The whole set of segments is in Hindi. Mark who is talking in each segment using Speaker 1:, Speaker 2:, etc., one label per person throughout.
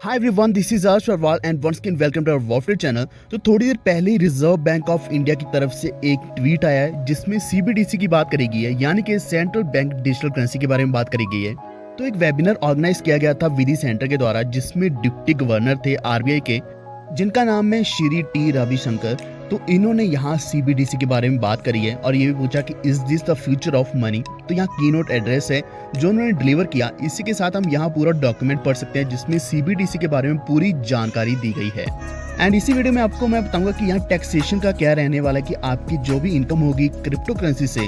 Speaker 1: Hi everyone, this is Aash Agrawal and once again welcome to our Wofit channel. तो थोड़ी देर पहले ही रिजर्व बैंक ऑफ इंडिया की तरफ से एक ट्वीट आया है जिसमें सीबीडीसी की बात करी गई है, यानी कि सेंट्रल बैंक डिजिटल करेंसी के बारे में बात करी गई है। तो एक वेबिनार ऑर्गेनाइज किया गया था विधि सेंटर के द्वारा, जिसमें डिप्टी गवर्नर थे आरबीआई के, जिनका नाम है श्री टी रविशंकर। तो इन्होंने यहाँ सीबीडीसी के बारे में बात करी है और ये भी पूछा कि is this the future of money. तो यहाँ कीनोट एड्रेस है जो उन्होंने डिलीवर किया। इसी के साथ हम यहाँ पूरा डॉक्यूमेंट पढ़ सकते हैं जिसमें सीबीडीसी के बारे में पूरी जानकारी दी गई है। एंड इसी वीडियो में आपको मैं बताऊंगा कि यहाँ टैक्सेशन का क्या रहने वाला है, कि आपकी जो भी इनकम होगी क्रिप्टो करेंसी से,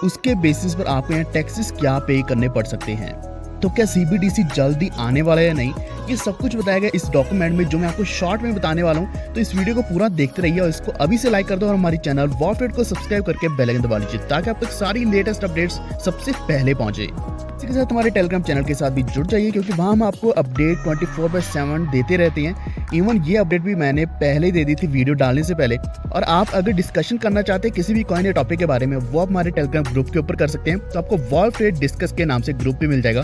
Speaker 1: उसके बेसिस पर आपको यहाँ टैक्सेस क्या पे करने पड़ सकते हैं। तो क्या सीबीडीसी जल्दी आने वाला है या नहीं, ये सब कुछ बताया गया इस डॉक्यूमेंट में, जो मैं आपको शॉर्ट में बताने वाला हूँ। तो इस वीडियो को पूरा देखते रहिए और इसको अभी से लाइक कर दो और हमारी चैनल वॉफिट को सब्सक्राइब करके बेल आइकन दबा लीजिए ताकि आप तक सारी लेटेस्ट अपडेट्स सबसे पहले पहुंचे। इसी के साथ हमारे टेलीग्राम चैनल के साथ भी जुड़ जाइए, क्योंकि वहाँ हम आपको अपडेट 24/7 देते रहते हैं। इवन ये अपडेट भी मैंने पहले ही दे दी थी वीडियो डालने से पहले। और आप अगर डिस्कशन करना चाहते हैं किसी भी कॉइन या टॉपिक के बारे में, वो आप हमारे टेलीग्राम ग्रुप के ऊपर कर सकते हैं। तो आपको वॉफिट डिस्कस के नाम से ग्रुप भी मिल जाएगा,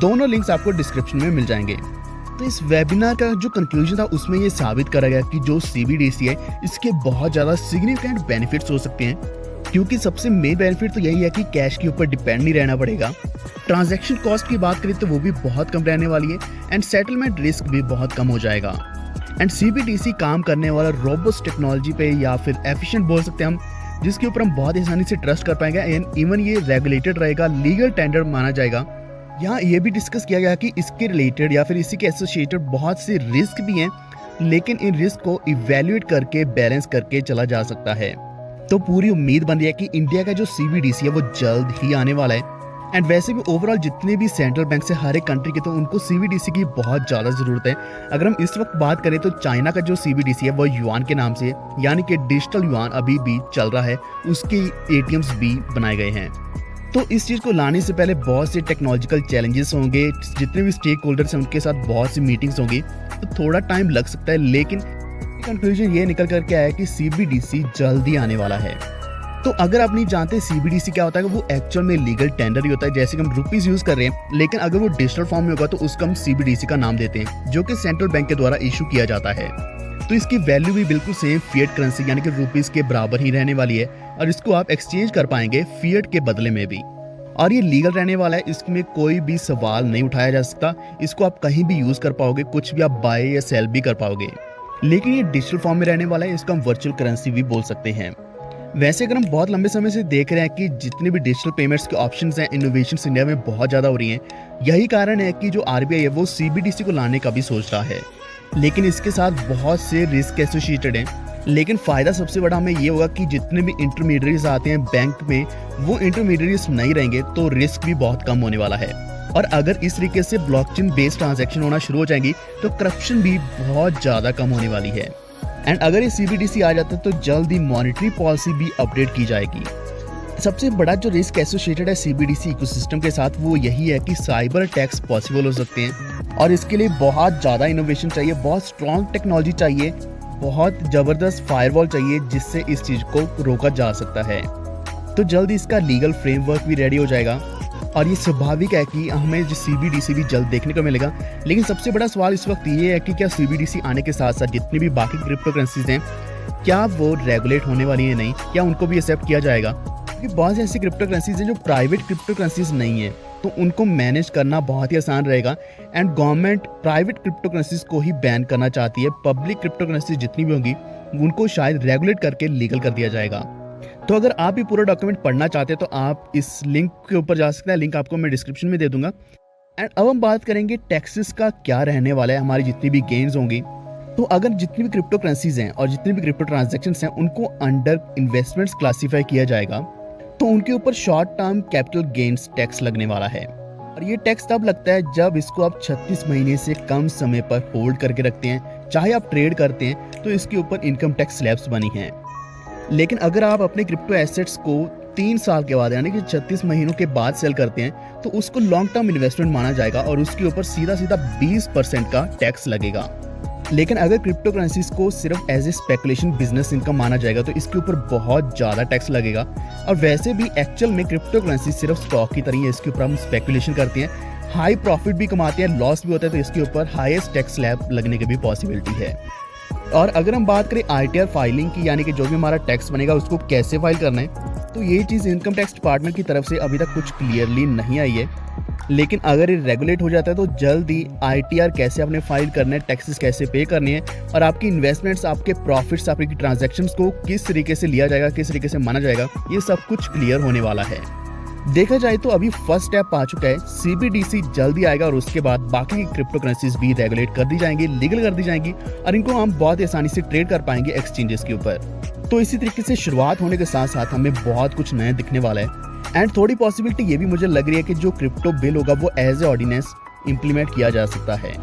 Speaker 1: दोनों लिंक्स आपको डिस्क्रिप्शन में मिल जाएंगे। तो इस वेबिनार का जो कंक्लूजन था उसमें ये साबित करा गया कि जो सीबीडीसी है, इसके बहुत ज़्यादा सिग्निफिकेंट बेनिफिट्स हो सकते हैं। क्योंकि सबसे मेन बेनिफिट तो यही है कि कैश के ऊपर डिपेंड नहीं रहना पड़ेगा। ट्रांजैक्शन कॉस्ट की बात करें तो वो भी बहुत कम रहने वाली है एंड सेटलमेंट रिस्क भी बहुत कम हो जाएगा। एंड सीबीडीसी काम करने वाला रोबस्ट टेक्नोलॉजी पे या फिर एफिशिएंट बोल सकते हैं हम, जिसके ऊपर हम बहुत आसानी से ट्रस्ट कर पाएंगे। एंड इवन ये रेगुलेटेड रहेगा, लीगल टेंडर माना जाएगा। यहाँ ये भी डिस्कस किया गया कि इसके रिलेटेड या फिर इसी के एसोसिएटेड बहुत से रिस्क भी हैं, लेकिन इन रिस्क को इवेल्युएट करके बैलेंस करके चला जा सकता है। तो पूरी उम्मीद बन रही है कि इंडिया का जो सीबीडीसी है वो जल्द ही आने वाला है। एंड वैसे भी ओवरऑल जितने भी सेंट्रल बैंक से हर एक कंट्री के, तो उनको सीबीडीसी की बहुत ज़्यादा ज़रूरत है। अगर हम इस वक्त बात करें तो चाइना का जो सीबीडीसी है वो युआन के नाम से है, यानी कि डिजिटल युआन अभी भी चल रहा है, उसके एटीएम्स भी बनाए गए हैं। तो इस चीज़ को लाने से पहले बहुत से टेक्नोलॉजिकल चैलेंजेस होंगे, जितने भी स्टेक होल्डर्स हैं उनके साथ बहुत सी मीटिंग्स होंगी, तो थोड़ा टाइम लग सकता है। लेकिन कंक्लूजन ये निकल करके आया कि सीबीडीसी जल्दी आने वाला है। तो अगर आप नहीं जानते सीबीडीसी क्या होता है, वो एक्चुअल में लीगल टेंडर ही होता है। जैसे कि हम रुपीस यूज कर रहे हैं, लेकिन अगर वो डिजिटल फॉर्म में होगा तो उसको हम सीबीडीसी का नाम देते हैं, जो कि सेंट्रल बैंक के द्वारा इशू किया जाता है। तो इसकी वैल्यू भी बिल्कुल सेम फिएट करेंसी यानी कि रुपीस के बराबर ही रहने वाली है, और इसको आप एक्सचेंज कर पाएंगे फिएट के बदले में भी। और ये लीगल रहने वाला है, इसमें कोई भी सवाल नहीं उठाया जा सकता। इसको आप कहीं भी यूज कर पाओगे, कुछ भी आप बाय या सेल भी कर पाओगे। लेकिन ये डिजिटल फॉर्म में रहने वाला है, इसको हम वर्चुअल करेंसी भी बोल सकते हैं। वैसे अगर हम बहुत लंबे समय से देख रहे हैं कि जितने भी डिजिटल पेमेंट्स के ऑप्शंस हैं, इनोवेशंस इंडिया में बहुत ज़्यादा हो रही हैं। यही कारण है कि जो आरबीआई है वो सीबीडीसी को लाने का भी सोच रहा है। लेकिन इसके साथ बहुत से रिस्क एसोसिएटेड हैं। लेकिन फ़ायदा सबसे बड़ा हमें ये होगा कि जितने भी इंटरमीडिएट्स आते हैं बैंक में, वो इंटरमीडिएट्स नहीं रहेंगे, तो रिस्क भी बहुत कम होने वाला है। और अगर इस तरीके से ब्लॉकचेन बेस्ड ट्रांजैक्शन होना शुरू हो जाएंगी तो करप्शन भी बहुत ज़्यादा कम होने वाली है। एंड अगर ये सीबीडीसी आ जाता है तो जल्द ही मॉनेटरी पॉलिसी भी अपडेट की जाएगी। सबसे बड़ा जो रिस्क एसोसिएटेड है सीबीडीसी इकोसिस्टम के साथ, वो यही है कि साइबर अटैक्स पॉसिबल हो सकते हैं, और इसके लिए बहुत ज़्यादा इनोवेशन चाहिए, बहुत स्ट्रॉन्ग टेक्नोलॉजी चाहिए, बहुत ज़बरदस्त फायरवॉल चाहिए, जिससे इस चीज़ को रोका जा सकता है। तो जल्द इसका लीगल फ्रेमवर्क भी रेडी हो जाएगा, और ये स्वाभाविक है कि हमें जो सीबीडीसी भी जल्द देखने को मिलेगा। लेकिन सबसे बड़ा सवाल इस वक्त ये है कि क्या सीबीडीसी आने के साथ साथ जितनी भी बाकी क्रिप्टो करेंसीज हैं, क्या वो रेगुलेट होने वाली है नहीं, क्या उनको भी एक्सेप्ट किया जाएगा? क्योंकि बहुत से ऐसी क्रिप्टो करेंसीज हैं जो प्राइवेट क्रिप्टो करेंसीज नहीं है, तो उनको मैनेज करना बहुत ही आसान रहेगा। And government private crypto currencies को ही बैन करना चाहती है। पब्लिक क्रिप्टो करेंसीज जितनी भी होंगी उनको शायद रेगुलेट करके लीगल कर दिया जाएगा। तो अगर आप भी पूरा डॉक्यूमेंट पढ़ना चाहते हैं तो आप इस लिंक के ऊपर जा सकते हैं, लिंक आपको मैं डिस्क्रिप्शन में दे दूंगा। एंड अब हम बात करेंगे टैक्सेस का क्या रहने वाला है, हमारी जितनी भी गेन्स होंगी। तो अगर जितनी भी क्रिप्टो करेंसीज हैं और जितनी भी क्रिप्टो ट्रांजैक्शंस हैं, उनको अंडर इन्वेस्टमेंट्स क्लासीफाई किया जाएगा, तो उनके ऊपर short term capital gains tax लगने वाला है। और ये टैक्स तब लगता है जब इसको आप 36 महीने से कम समय पर होल्ड करके रखते हैं, चाहे आप ट्रेड करते हैं, तो इसके ऊपर इनकम टैक्स स्लैब्स बनी हैं। लेकिन अगर आप अपने क्रिप्टो एसेट्स को 3 साल के बाद यानी कि 36 महीनों के बाद सेल करते हैं, तो उसको लॉन्ग टर्म इन्वेस्टमेंट माना जाएगा और उसके ऊपर सीधा 20% का टैक्स लगेगा। लेकिन अगर क्रिप्टो करेंसीज को सिर्फ as a speculation business income माना जाएगा तो इसके ऊपर बहुत ज़्यादा टैक्स लगेगा। और वैसे भी एक्चुअल में क्रिप्टो करेंसी सिर्फ स्टॉक की तरह है, इसके ऊपर हम स्पेकुलेशन करते हैं, हाई प्रॉफिट भी कमाते हैं, लॉस भी होता है, तो इसके ऊपर हाईएस्ट टैक्स स्लैब लगने की भी पॉसिबिलिटी है। और अगर हम बात करें आईटीआर फाइलिंग की, यानी कि जो भी हमारा टैक्स बनेगा उसको कैसे फाइल करना है, तो ये चीज़ इनकम टैक्स डिपार्टमेंट की तरफ से अभी तक कुछ क्लियरली नहीं आई है। लेकिन अगर ये रेगुलेट हो जाता है तो जल्द ही आईटीआर कैसे आपने फाइल करना है, टैक्सेस कैसे पे करने हैं और आपकी इन्वेस्टमेंट्स, आपके प्रॉफिट्स, आपकी ट्रांजैक्शंस को किस तरीके से लिया जाएगा, किस तरीके से माना जाएगा, ये सब कुछ क्लियर होने वाला है। देखा जाए तो अभी फर्स्ट स्टेप आ चुका है, सीबीडीसी जल्दी आएगा और उसके बाद बाकी की क्रिप्टो करेंसीज भी रेगुलेट कर दी जाएंगी, लीगल कर दी जाएंगी और इनको हम बहुत आसानी से ट्रेड कर पाएंगे एक्सचेंजेस के ऊपर। तो इसी तरीके से शुरुआत होने के साथ साथ हमें बहुत कुछ नया दिखने वाला है। एंड थोड़ी पॉसिबिलिटी ये भी मुझे लग रही है कि जो क्रिप्टो बिल होगा वो एज ए ऑर्डिनेंस इंप्लीमेंट किया जा सकता है।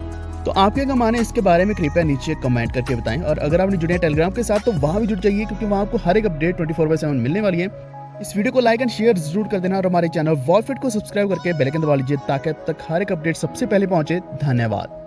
Speaker 1: तो आपके क्या माने इसके बारे में कृपया नीचे कमेंट करके बताएं। और अगर आपने जुड़े हैं टेलीग्राम के साथ तो वहां भी जुड़ जाइए, क्योंकि वहां आपको हर एक अपडेट 24/7 मिलने वाली है। इस वीडियो को लाइक एंड शेयर जरूर कर देना और हमारे चैनल वॉल्फिट को सब्सक्राइब करके बेल आइकन दबा लीजिए ताकि अब तक हर एक अपडेट सबसे पहले पहुंचे। धन्यवाद।